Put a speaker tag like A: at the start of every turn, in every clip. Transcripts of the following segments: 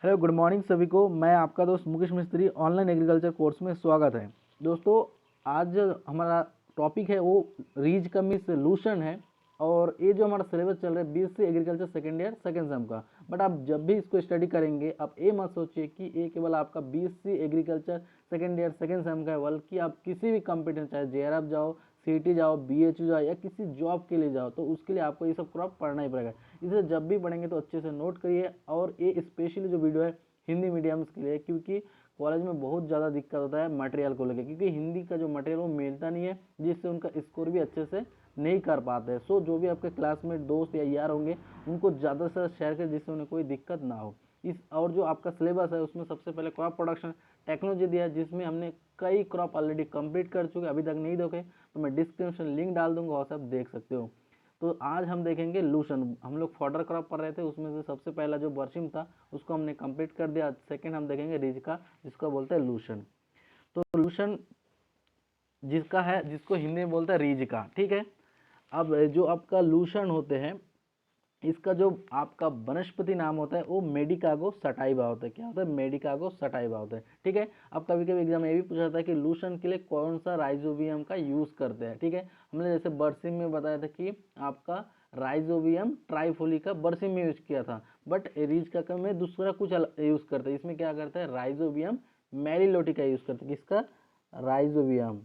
A: Hello good morning सभी को। मैं आपका दोस्त मुकेश मिस्त्री ऑनलाइन एग्रीकल्चर कोर्स में स्वागत है। दोस्तों, आज हमारा टॉपिक है वो रीज कमी सोल्यूशन है। और ये जो हमारा सिलेबस चल रहा है BSc agriculture second year second same का। बट आप जब भी इसको स्टडी करेंगे आप ये मत सोचिए कि ये केवल आपका BSc agriculture second year second same का है, बल्कि आप किसी भी कॉम्पिटेंस चाहे जेआरएफ जाओ, सीईटी जाओ, बीएचयू जाओ या किसी जॉब के लिए जाओ, तो उसके लिए आपको ये सब क्रॉप पढ़ना ही पड़ेगा। इसे जब भी पढ़ेंगे तो अच्छे से नोट करिए। और ये स्पेशली जो वीडियो है हिंदी मीडियम्स के लिए, क्योंकि कॉलेज में बहुत ज़्यादा दिक्कत होता है मटेरियल को लेकर, क्योंकि हिंदी का जो मटेरियल वो मिलता नहीं है, जिससे उनका स्कोर भी अच्छे से नहीं कर पाते हैं। सो जो भी आपके क्लासमेट दोस्त या यार होंगे उनको ज़्यादा से ज़्यादा शेयर करें, जिससे उन्हें कोई दिक्कत ना हो। और जो आपका सिलेबस है उसमें सबसे पहले क्रॉप प्रोडक्शन टेक्नोलॉजी दिया है, जिसमें हमने कई क्रॉप ऑलरेडी कंप्लीट कर चुके। अभी तक नहीं देखे तो मैं डिस्क्रिप्शन लिंक डाल दूंगा, और सब देख सकते हो। तो आज हम देखेंगे लूशन। हम लोग फॉडर क्रॉप पढ़ रहे थे, उसमें से सबसे पहला जो बर्शिम था उसको हमने कंप्लीट कर दिया। सेकंड हम देखेंगे रिज का, जिसको बोलते हैं लूशन। तो लूशन जिसका है, जिसको हिंदी में बोलते हैं रीज का, ठीक है। अब जो आपका लूशन होते हैं, इसका जो आपका वनस्पति नाम होता है वो मेडिकागो सटाइवा होता है। क्या होता है? मेडिकागो सटाइवा होता है, ठीक है। अब कभी कभी एग्जाम में ये भी पूछा जाता है कि लूशन के लिए कौन सा राइजोबियम का यूज करते हैं, ठीक है। हमने जैसे बरसिम में बताया था कि आपका राइजोबियम ट्राइफोली का बरसिम में यूज किया था। बट रीज का कम में दूसरा कुछ यूज करते हैं। इसमें क्या करते हैं? राइजोबियम मेलिलोटी का यूज करते हैं। किसका? राइजोबियम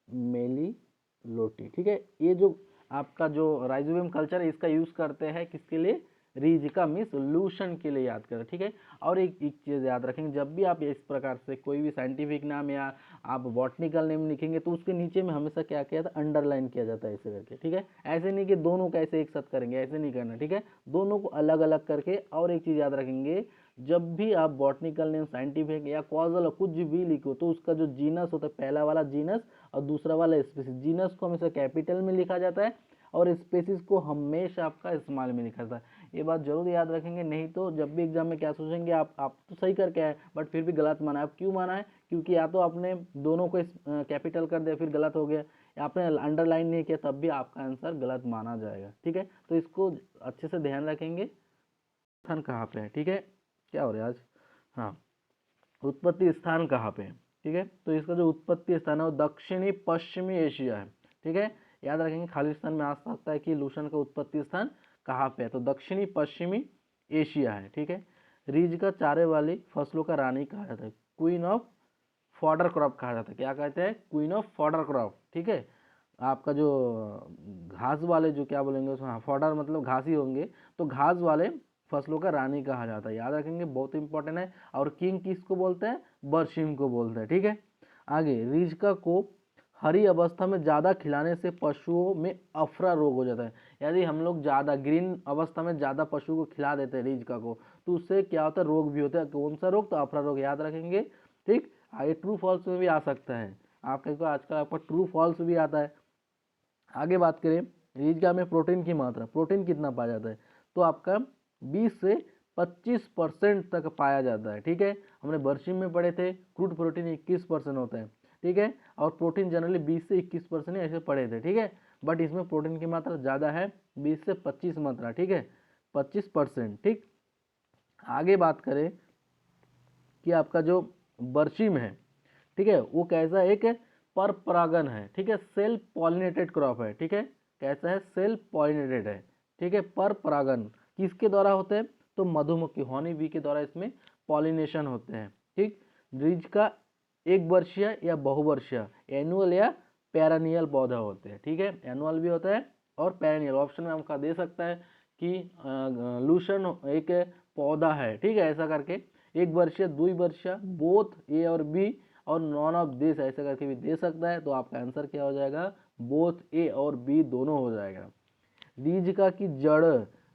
A: मेलिलोटी, ठीक है। ये जो आपका जो राइजोबियम कल्चर है इसका यूज करते हैं किसके लिए? रीज का मीन सोल्यूशन के लिए याद करें, ठीक है। और एक चीज याद रखेंगे, जब भी आप इस प्रकार से कोई भी साइंटिफिक नाम या आप बॉटनिकल नेम लिखेंगे तो उसके नीचे में हमेशा क्या किया था? अंडरलाइन किया जाता है ऐसे करके, ठीक है। ऐसे नहीं कि दोनों को ऐसे एक साथ करेंगे, ऐसे नहीं करना, ठीक है। दोनों को अलग अलग करके। और एक चीज याद रखेंगे, जब भी आप बॉटनिकल नेम, साइंटिफिक या कॉजल कुछ भी लिखो तो उसका जो जीनस होता है, पहला वाला जीनस और दूसरा वाला स्पीसीज, जीनस को हमेशा कैपिटल में लिखा जाता है और स्पीसीज को हमेशा आपका स्मॉल में लिखा जाता है। ये बात जरूर याद रखेंगे, नहीं तो जब भी एग्जाम में क्या सोचेंगे आप तो सही करके आए बट फिर भी गलत माना है। आप क्यों माना है? क्योंकि या तो आपने दोनों को कैपिटल कर दिया फिर गलत हो गया, या आपने अंडरलाइन नहीं किया तब भी आपका आंसर गलत माना जाएगा, ठीक है। तो इसको अच्छे से ध्यान रखेंगे। स्थान कहाँ पे है, ठीक है। क्या हो रहा है आज? हाँ, उत्पत्ति स्थान कहाँ पे है, ठीक है। तो इसका जो उत्पत्ति स्थान है वो दक्षिणी पश्चिमी एशिया है, ठीक है। याद रखेंगे, खाली स्थान में आ सकता है कि लूशन का उत्पत्ति स्थान कहाँ पे है, तो दक्षिणी पश्चिमी एशिया है, ठीक है। रीज का चारे वाली फसलों का रानी कहा जाता है, क्वीन ऑफ फॉडर क्रॉप कहा जाता है। क्या कहते हैं? क्वीन ऑफ फॉडर क्रॉप, ठीक है। आपका जो घास वाले जो क्या बोलेंगे उसमें, हाँ, फॉडर मतलब घास ही होंगे, तो घास वाले फसलों का रानी कहा जाता है। याद रखेंगे, बहुत इंपॉर्टेंट है। और किंग किसको बोलते हैं? बरशिम को बोलते हैं, ठीक है। आगे, रिजका को हरी अवस्था में ज़्यादा खिलाने से पशुओं में अफरा रोग हो जाता है। यदि हम लोग ज़्यादा ग्रीन अवस्था में ज़्यादा पशु को खिला देते हैं रिजका को, तो उससे क्या होता है? रोग भी होता है। कौन सा रोग? तो अफरा रोग, याद रखेंगे, ठीक। आगे ट्रू फॉल्स में भी आ सकता है, आप कहीं को आजकल आपका ट्रू फॉल्स भी आता है। आगे बात करें रीजगा में प्रोटीन की मात्रा, प्रोटीन कितना पाया जाता है? तो आपका 20 से 25% तक पाया जाता है, ठीक है। हमने बर्शिम में पढ़े थे क्रूड प्रोटीन 21% होता है, ठीक है। और प्रोटीन जनरली 20 से 21% ऐसे पढ़े थे, ठीक है। बट इसमें प्रोटीन की मात्रा ज़्यादा है, 20 से 25 मात्रा, ठीक है, 25%, ठीक। आगे बात करें कि आपका जो बर्शिम है, ठीक है, वो कैसा एक पर परागन है, ठीक है, सेल्फ पॉलिनेटेड क्रॉप है, ठीक है। कैसा है? सेल्फ पॉलिनेटेड है, ठीक है। पर परागन किसके द्वारा होते हैं? तो मधुमक्खी, हॉनी बी के द्वारा इसमें पॉलिनेशन होते हैं, ठीक। रीज का एक वर्षीय या बहुवर्षीय, एनुअल या पैरानियल पौधा होते हैं, ठीक है। एनुअल भी होता है और पैरानियल। ऑप्शन में हमका दे सकता है कि लूशन एक पौधा है, ठीक है, ऐसा करके। एक वर्षीय, द्विवर्षीय, बोथ ए और बी, और नॉन ऑफ दिस ऐसा करके भी दे सकता है। तो आपका आंसर क्या हो जाएगा? बोथ ए और बी दोनों हो जाएगा। रीज का की जड़,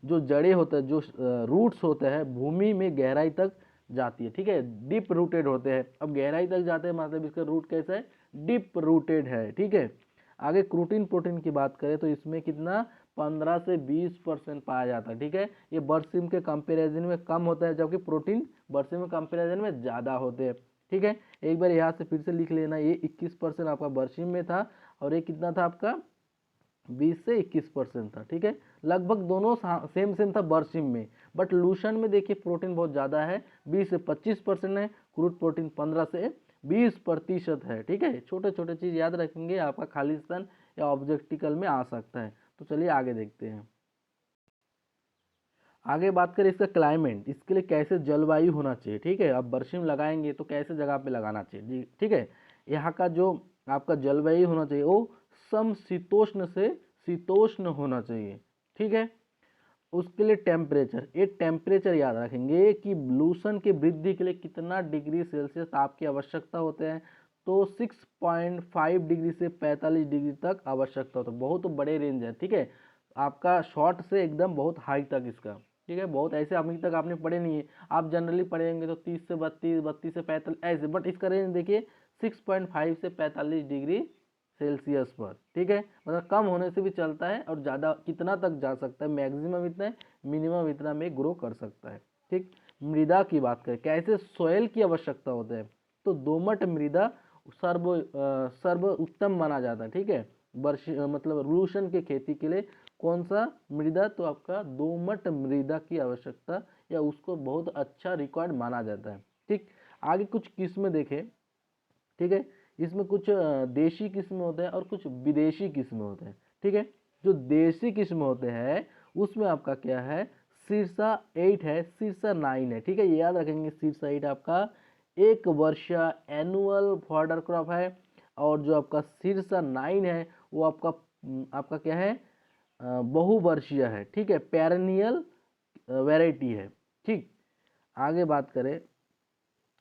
A: जो जड़े होते हैं, जो रूट्स होते हैं, भूमि में गहराई तक जाती है, ठीक है, डीप रूटेड होते हैं। अब गहराई तक जाते हैं मतलब इसका रूट कैसा है? डीप रूटेड है, ठीक है। आगे क्रूटीन प्रोटीन की बात करें तो इसमें कितना? 15 से 20% पाया जाता है, ठीक है। ये बरसिम के कंपेरिजन में कम होता है, जबकि प्रोटीन बरसिम में कंपेरिजन में ज़्यादा होते हैं, ठीक है। एक बार यहाँ से फिर से लिख लेना, ये 21% आपका बरसिम में था और ये कितना था आपका? 20 से 21% था, ठीक है। लगभग दोनों सेम सेम था बर्शिम में, बट लूशन में देखिए प्रोटीन बहुत ज़्यादा है, 20 से 25% है, क्रूड प्रोटीन 15 से 20% है, ठीक है। छोटे छोटे चीज़ याद रखेंगे, आपका खालिस्तान या ऑब्जेक्टिकल में आ सकता है। तो चलिए आगे देखते हैं। आगे बात करें इसका क्लाइमेट, इसके लिए कैसे जलवायु होना चाहिए, ठीक है। अब बर्शिम लगाएंगे तो कैसे जगह पे लगाना चाहिए जी, ठीक है। यहाँ का जो आपका जलवायु होना चाहिए वो समशीतोष्ण से शीतोष्ण होना चाहिए, ठीक है। उसके लिए टेम्परेचर, ये टेम्परेचर याद रखेंगे कि लूसन की वृद्धि के लिए कितना डिग्री सेल्सियस ताप की आवश्यकता होते हैं। तो 6.5 डिग्री से 45 डिग्री तक आवश्यकता होता है, बहुत बड़े रेंज है, ठीक है। आपका शॉर्ट से एकदम बहुत हाई तक इसका, ठीक है। बहुत ऐसे अभी तक आपने पढ़े नहीं है, आप जनरली पढ़ेंगे तो 30 से 32, 32 से 45 ऐसे, बट इसका रेंज देखिए 6.5 से 45 डिग्री सेल्सियस पर, ठीक है। मतलब कम होने से भी चलता है और ज़्यादा कितना तक जा सकता है, मैक्सिमम इतना है, मिनिमम इतना में ग्रो कर सकता है, ठीक। मृदा की बात करें, कैसे सॉइल की आवश्यकता होता है, तो दोमट मृदा सर्व उत्तम माना जाता है, ठीक है। मतलब लूसन के खेती के लिए कौन सा मृदा, तो आपका दोमट मृदा की आवश्यकता या उसको बहुत अच्छा रिकॉर्ड माना जाता है, ठीक। आगे कुछ किस्में देखें, ठीक है। इसमें कुछ देशी किस्म होते हैं और कुछ विदेशी किस्म होते हैं, ठीक है। जो देशी किस्म होते हैं उसमें आपका क्या है, सिरसा 8 है, सिरसा 9 है, ठीक है। ये याद रखेंगे, सिरसा 8 आपका एक वर्षीय एनुअल फॉडर क्रॉप है, और जो आपका सिरसा 9 है वो आपका क्या है, बहुवर्षीय है, ठीक है, पेरेनियल वैरायटी है, ठीक। आगे बात करें,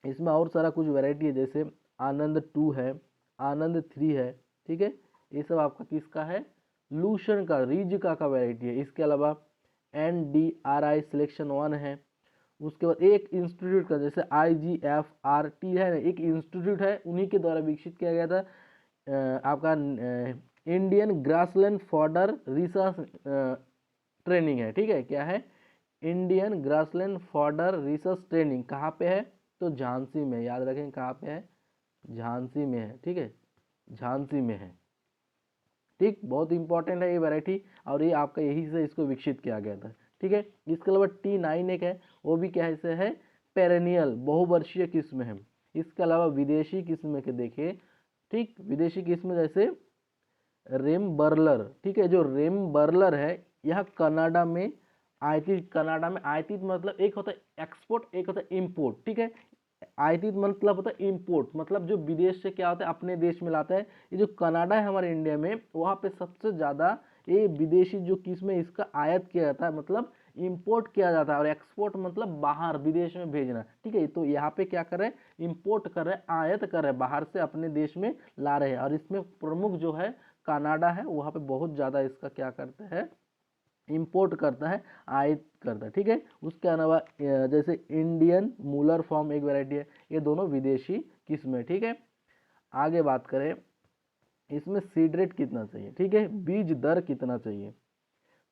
A: इसमें और सारा कुछ वैरायटी है, जैसे आनंद 2 है, आनंद 3 है, ठीक है। ये सब आपका किसका है, लूशन का, रिजिका का वैरायटी है। इसके अलावा NDRI सिलेक्शन 1 है। उसके बाद एक इंस्टीट्यूट का, जैसे IGFRT है ना, एक इंस्टीट्यूट है, उन्हीं के द्वारा विकसित किया गया था, आपका Indian grassland fodder research training है, ठीक है। क्या है, Indian grassland fodder research training, कहाँ पे है, तो झांसी में, याद रखें कहाँ पे है, झांसी में है, ठीक है, झांसी में है, ठीक। बहुत इंपॉर्टेंट है ये वैरायटी, और ये आपका यही से इसको विकसित किया गया था, ठीक है। इसके अलावा T9 एक है, वो भी क्या है पेरेनियल बहुवर्षीय किस्म है। इसके अलावा विदेशी किस्म के देखे, ठीक, विदेशी किस्म जैसे रेम बर्लर, ठीक है। जो रेम बर्लर है यह कनाडा में आयातित, कनाडा में आयातित मतलब एक होता है एक्सपोर्ट, एक होता है इम्पोर्ट, ठीक है। आयातित मतलब होता है इम्पोर्ट, मतलब जो विदेश से क्या होता है अपने देश में लाता है। ये जो कनाडा है हमारे इंडिया में, वहाँ पे सबसे ज़्यादा ये विदेशी जो किस्म है इसका आयात किया जाता है, मतलब इंपोर्ट किया जाता है, और एक्सपोर्ट मतलब बाहर विदेश में भेजना, ठीक है। तो यहाँ पे क्या कर रहे हैं, इम्पोर्ट कर रहे हैं, आयात कर रहे हैं, बाहर से अपने देश में ला रहे हैं। और इसमें प्रमुख जो है कनाडा है, वहाँ पे बहुत ज़्यादा इसका क्या करते हैं, इंपोर्ट करता है, आयात करता है, ठीक है। उसके अलावा जैसे इंडियन मूलर फॉर्म एक वैरायटी है, ये दोनों विदेशी किस्म है, ठीक है। आगे बात करें, इसमें सीड रेट कितना चाहिए, ठीक है, बीज दर कितना चाहिए,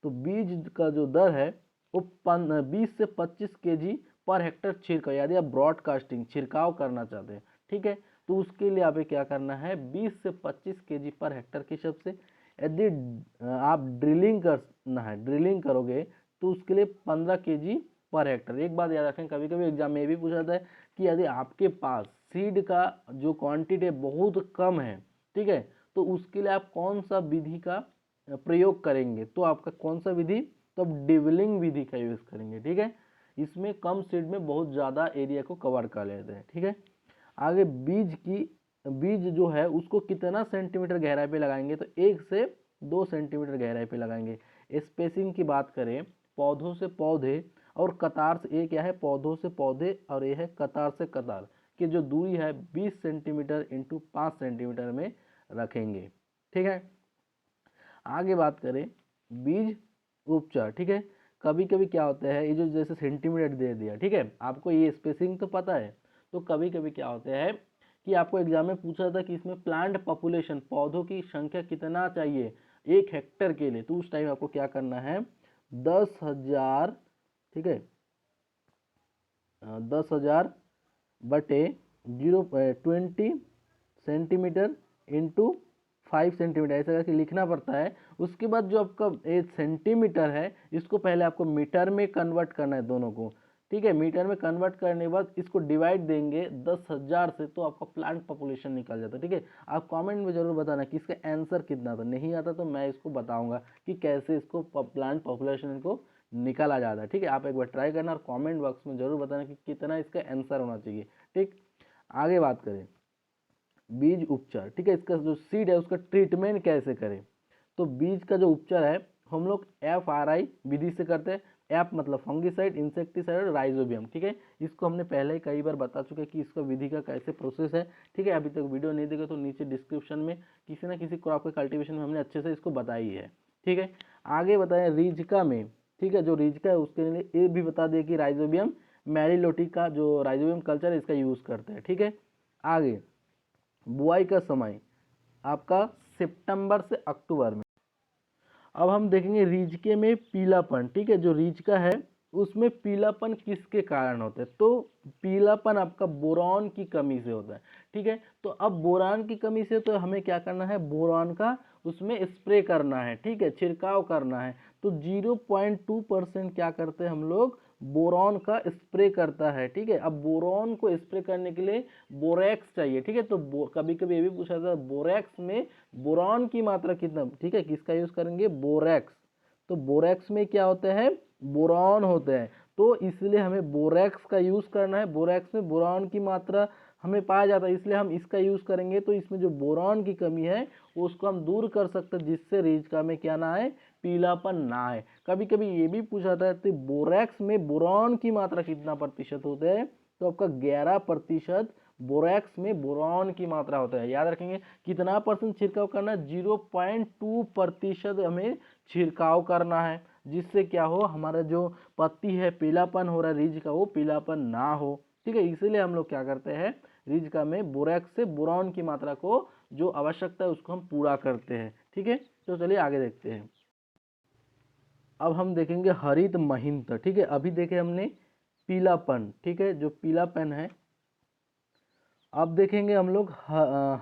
A: तो बीज का जो दर है वो 20 से 25 kg पर हेक्टर छिड़काव, यदि आप ब्रॉडकास्टिंग छिड़काव करना चाहते हैं, ठीक है, तो उसके लिए आप क्या करना है, 20 से 25 kg पर हेक्टर के हिसाब से। यदि आप ड्रिलिंग करना है, ड्रिलिंग करोगे तो उसके लिए 15 kg पर हेक्टर। एक बात याद रखें, कभी कभी एग्जाम में ये भी पूछा जाता है कि यदि आपके पास सीड का जो क्वांटिटी बहुत कम है, ठीक है, तो उसके लिए आप कौन सा विधि का प्रयोग करेंगे, तो आपका कौन सा विधि, तो आप डिवलिंग विधि का यूज करेंगे, ठीक है। इसमें कम सीड में बहुत ज़्यादा एरिया को कवर कर लेते हैं, ठीक है। आगे बीज जो है उसको कितना सेंटीमीटर गहराई पे लगाएंगे, तो 1 से 2 सेंटीमीटर गहराई पे लगाएंगे। स्पेसिंग की बात करें, पौधों से पौधे और कतार से, ये क्या है, पौधों से पौधे और ये है कतार से कतार की जो दूरी है 20 सेंटीमीटर इंटू 5 सेंटीमीटर में रखेंगे, ठीक है। आगे बात करें बीज उपचार, ठीक है। कभी कभी क्या होता है, ये जो जैसे सेंटीमीटर दे दिया, ठीक है, आपको ये स्पेसिंग तो पता है, तो कभी कभी क्या होता है कि आपको एग्जाम में पूछा था कि इसमें प्लांट पॉपुलेशन, पौधों की संख्या कितना चाहिए 1 हेक्टर के लिए, तो उस टाइम आपको क्या करना है, 10,000, ठीक है, 10,000 बटे 20 सेंटीमीटर इंटू 5 सेंटीमीटर ऐसा करके लिखना पड़ता है। उसके बाद जो आपका ये सेंटीमीटर है इसको पहले आपको मीटर में कन्वर्ट करना है दोनों को, ठीक है। मीटर में कन्वर्ट करने के बाद इसको डिवाइड देंगे 10,000 से तो आपका प्लांट पॉपुलेशन निकल जाता है, ठीक है। आप कमेंट में जरूर बताना कि इसका आंसर कितना था, नहीं आता तो मैं इसको बताऊंगा कि कैसे इसको प्लांट पॉपुलेशन को निकाला जाता है, ठीक है। आप एक बार ट्राई करना और कमेंट बॉक्स में जरूर बताना कि कितना इसका आंसर होना चाहिए, ठीक। आगे बात करें बीज उपचार, ठीक है। इसका जो सीड है उसका ट्रीटमेंट कैसे करें, तो बीज का जो उपचार है हम लोग FRI विधि से करते हैं। एफ मतलब फंगीसाइड, इंसेक्टिसाइड और राइजोबियम, ठीक है। इसको हमने पहले ही कई बार बता चुके हैं कि इसका विधि का कैसे प्रोसेस है, ठीक है। अभी तक वीडियो नहीं देखे तो नीचे डिस्क्रिप्शन में किसी ना किसी क्रॉप के कल्टीवेशन में हमने अच्छे से इसको बताई है, ठीक है। आगे बताएं रिजिका में, ठीक है, जो रिजिका है उसके लिए ये भी बता दिया कि राइजोबियम मैरीलोटी का जो राइजोबियम कल्चर है इसका यूज़ करते हैं, ठीक है। आगे बुआई का समय आपका सितंबर से अक्टूबर में। अब हम देखेंगे रिजके में पीलापन, ठीक है। जो रिजका है उसमें पीलापन किसके कारण होता है, तो पीलापन आपका बोरान की कमी से होता है, ठीक है। तो अब बोरान की कमी से तो हमें क्या करना है, बोरान का उसमें स्प्रे करना है, ठीक है, छिड़काव करना है। तो 0.2% क्या करते हैं हम लोग, बोरॉन का स्प्रे करता है, ठीक है। अब बोरॉन को स्प्रे करने के लिए बोरेक्स चाहिए, ठीक है। तो कभी कभी ये भी पूछा जाता है बोरेक्स में बोरॉन की मात्रा कितना, ठीक है, किसका यूज करेंगे, बोरेक्स। तो बोरेक्स में क्या होते हैं, बोरॉन होते हैं, तो इसलिए हमें बोरेक्स का यूज करना है। बोरेक्स में बोरॉन की मात्रा हमें पाया जाता है, इसलिए हम इसका यूज करेंगे। तो इसमें जो बोरॉन की कमी है उसको हम दूर कर सकते हैं, जिससे रिजका में क्या ना आए, पीलापन ना आए। कभी कभी ये भी पूछा जाता है तो बोरेक्स में बोरॉन की मात्रा कितना प्रतिशत होता है, तो आपका 11% बोरेक्स में बोरॉन की मात्रा होता है। याद रखेंगे कितना परसेंट छिड़काव करना है, 0.2% हमें छिड़काव करना है, जिससे क्या हो, हमारा जो पत्ती है पीलापन हो रहा है रिज का वो पीलापन ना हो, ठीक है। इसीलिए हम लोग क्या करते हैं, रिज का में बोरेक्स से बोरॉन की मात्रा को जो आवश्यकता है उसको हम पूरा करते हैं, ठीक है। तो चलिए आगे देखते हैं। अब हम देखेंगे हरित महिंत, ठीक है। अभी देखे हमने पीलापन, ठीक है, जो पीलापन है। अब देखेंगे हम लोग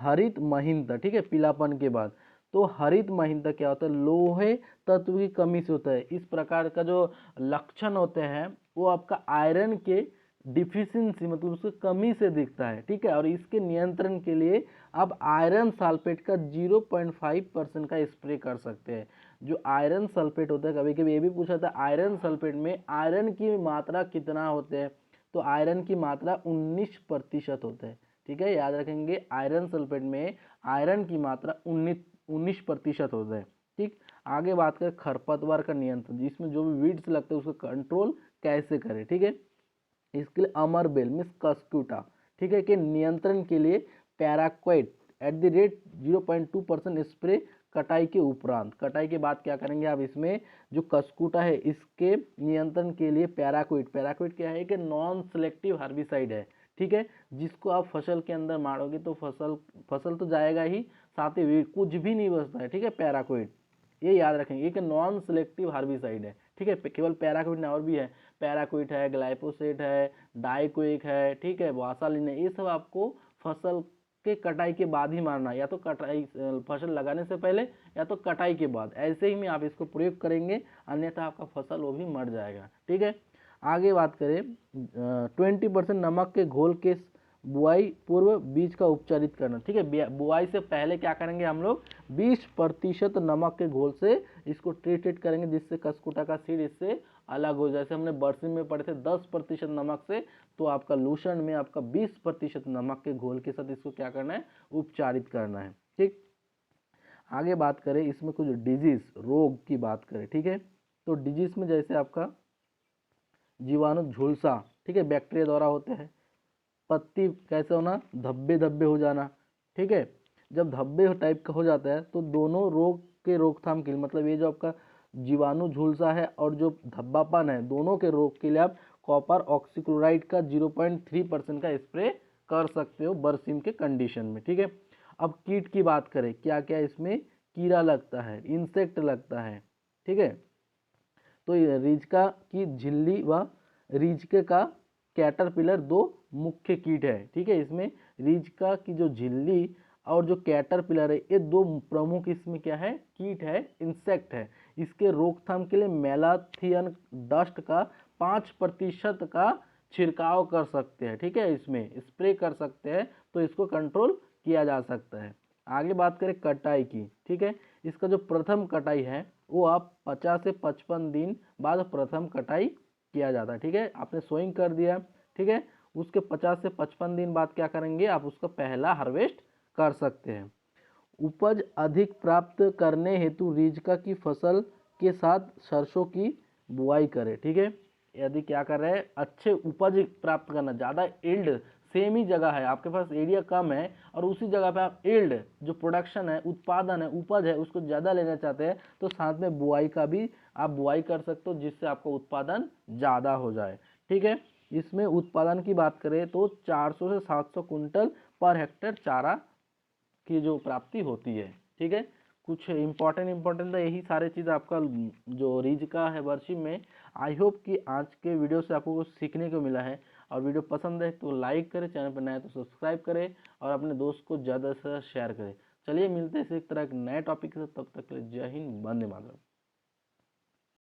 A: हरित महिंत, ठीक है, पीलापन के बाद। तो हरित महिंत क्या होता है, लोहे तत्व की कमी से होता है। इस प्रकार का जो लक्षण होते हैं वो आपका आयरन के डिफिशियंसी मतलब उसकी कमी से दिखता है, ठीक है। और इसके नियंत्रण के लिए आप आयरन सल्फेट का 0.5% का स्प्रे कर सकते हैं। जो आयरन सल्फेट होता है, कभी कभी ये भी पूछा था आयरन सल्फेट में आयरन की मात्रा कितना होते हैं, तो आयरन की मात्रा 19% होता है, ठीक है। याद रखेंगे आयरन सल्फेट में आयरन की मात्रा 19% होता है, ठीक। आगे बात करें खरपतवार का नियंत्रण, जिसमें जो भी वीड्स लगते हैं उसका कंट्रोल कैसे करें, ठीक है। इसके लिए अमरबेल मीन्स कस्क्यूटा, ठीक है, कि नियंत्रण के लिए पैराक्वेट @ 0.2% स्प्रे कटाई के उपरांत। कटाई के बाद क्या करेंगे आप, इसमें जो कस्कूटा है इसके नियंत्रण के लिए पैराक्विट, पैराक्विट क्या है कि नॉन सेलेक्टिव हार्बिसाइड है, ठीक है, जिसको आप फसल के अंदर मारोगे तो फसल तो जाएगा ही, साथ ही कुछ भी नहीं बचता है, ठीक है। पैराक्विट ये याद रखेंगे कि नॉन सेलेक्टिव हार्बिसाइड है, ठीक है। केवल पैराक्विट नहीं और भी है, पैराक्विट है, ग्लाइफोसेट है, डाइक्विक है, ठीक है, वासालिन है। ये सब आपको फसल के कटाई के बाद ही मारना है, या तो कटाई फसल लगाने से पहले या तो कटाई के बाद, ऐसे ही में आप इसको प्रयोग करेंगे, अन्यथा आपका फसल वो भी मर जाएगा, ठीक है। आगे बात करें 20% नमक के घोल के बुआई पूर्व बीज का उपचारित करना, ठीक है। बुआई से पहले क्या करेंगे हम लोग, 20% नमक के घोल से इसको ट्रीटेड करेंगे, जिससे कस्कुटा का सीड इससे अलग हो जाए। जैसे हमने बरसिम में पढ़े थे 10% नमक से, तो आपका लूसन में आपका 20% नमक के घोल के साथ इसको क्या करना है, उपचारित करना है, ठीक। आगे बात करें इसमें कुछ डिजीज रोग की बात करें, ठीक है। तो डिजीज में जैसे आपका जीवाणु झुलसा, ठीक है, बैक्टीरिया द्वारा होते हैं। पत्ती कैसे होना, धब्बे धब्बे हो जाना, ठीक है। जब धब्बे टाइप का हो जाता है तो दोनों रोग के रोकथाम के लिए, मतलब ये जो आपका जीवाणु झुलसा है और जो धब्बापन है, दोनों के रोग के लिए आप कॉपर ऑक्सीक्लोराइड का 0.3% का स्प्रे कर सकते हो बरसिम के कंडीशन में, ठीक है। अब कीट की बात करें, क्या क्या इसमें कीड़ा लगता है, इंसेक्ट लगता है, ठीक है। तो रिजका की झिल्ली व रिजके का कैटरपिलर दो मुख्य कीट है, ठीक है। इसमें रिजका की जो झिल्ली और जो कैटरपिलर है, ये दो प्रमुख इसमें क्या है, कीट है, इंसेक्ट है। इसके रोकथाम के लिए मेलाथियन डस्ट का 5% का छिड़काव कर सकते हैं, ठीक है, इसमें स्प्रे कर सकते हैं, तो इसको कंट्रोल किया जा सकता है। आगे बात करें कटाई की, ठीक है, इसका जो प्रथम कटाई है वो आप 50 से 55 दिन बाद प्रथम कटाई किया जाता है, ठीक है। आपने सोइंग कर दिया, ठीक है, उसके 50 से 55 दिन बाद क्या करेंगे, आप उसका पहला हार्वेस्ट कर सकते हैं। उपज अधिक प्राप्त करने हेतु रिजका की फसल के साथ सरसों की बुआई करें, ठीक है। यदि क्या कर रहे हैं, अच्छे उपज प्राप्त करना, ज़्यादा यील्ड, सेम ही जगह है आपके पास, एरिया कम है और उसी जगह पे आप यील्ड जो प्रोडक्शन है, उत्पादन है, उपज है, उसको ज़्यादा लेना चाहते हैं, तो साथ में बुआई का भी आप बुआई कर सकते हो, जिससे आपका उत्पादन ज़्यादा हो जाए, ठीक है। इसमें उत्पादन की बात करें तो 400 से 700 कुंटल पर हेक्टेयर चारा की जो प्राप्ति होती है, ठीक है। कुछ इम्पोर्टेंट तो यही सारे चीज़ आपका जो रीज का है वर्षिप में। आई होप कि आज के वीडियो से आपको कुछ सीखने को मिला है, और वीडियो पसंद है तो लाइक करें, चैनल पर नया है तो सब्सक्राइब करें और अपने दोस्त को ज़्यादा से ज़्यादा शेयर करें। चलिए मिलते हैं इसी तरह एक नए टॉपिक से, तब तक के लिए जय हिंद, वंदे मातरम।